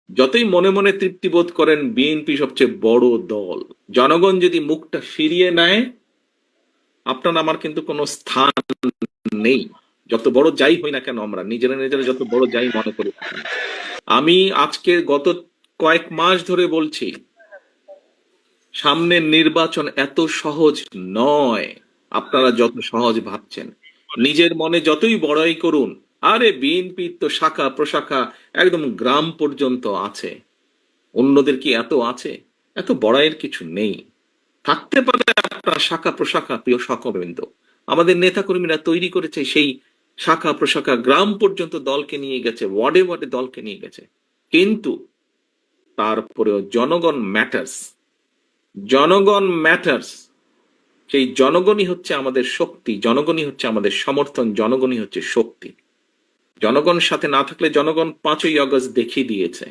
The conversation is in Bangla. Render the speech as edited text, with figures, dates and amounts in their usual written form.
যতই মনে মনে তৃপ্তি বোধ করেন বিএনপি সবচেয়ে বড় দল, জনগণ যদি মুখটা ফিরিয়ে নেয় আপনার আমার কিন্তু কোনো স্থান নেই। যত বড় যাই হই না কেন, আমরা নিজেরা নিজেরা যত বড় যাই মনে করি না কেন। আমি আজকে গত কয়েক মাস ধরে বলছি, সামনের নির্বাচন এত সহজ নয় আপনারা যত সহজ ভাবছেন। নিজের মনে যতই বড়াই করুন, আরে বিএনপি তো শাখা প্রশাখা একদম গ্রাম পর্যন্ত আছে, অন্যদের কি এত আছে? এত বড়াইয়ের কিছু নেই। থাকতে পারে আপনার শাখা প্রশাখা, প্রিয় সহকর্মীবৃন্দ, আমাদের নেতাকর্মীরা তৈরি করেছে সেই শাখা প্রশাখা, গ্রাম পর্যন্ত দলকে নিয়ে গেছে, ওয়ার্ডে ওয়ার্ডে দলকে নিয়ে গেছে। কিন্তু তারপরেও জনগণ ম্যাটার্স, জনগণ ম্যাটার্স। সেই জনগণই হচ্ছে আমাদের শক্তি, জনগণই হচ্ছে আমাদের সমর্থন, জনগণই হচ্ছে শক্তি। জনগণ সাথে না থাকলে জনগণ 5ই আগস্ট দেখিয়ে দিয়েছে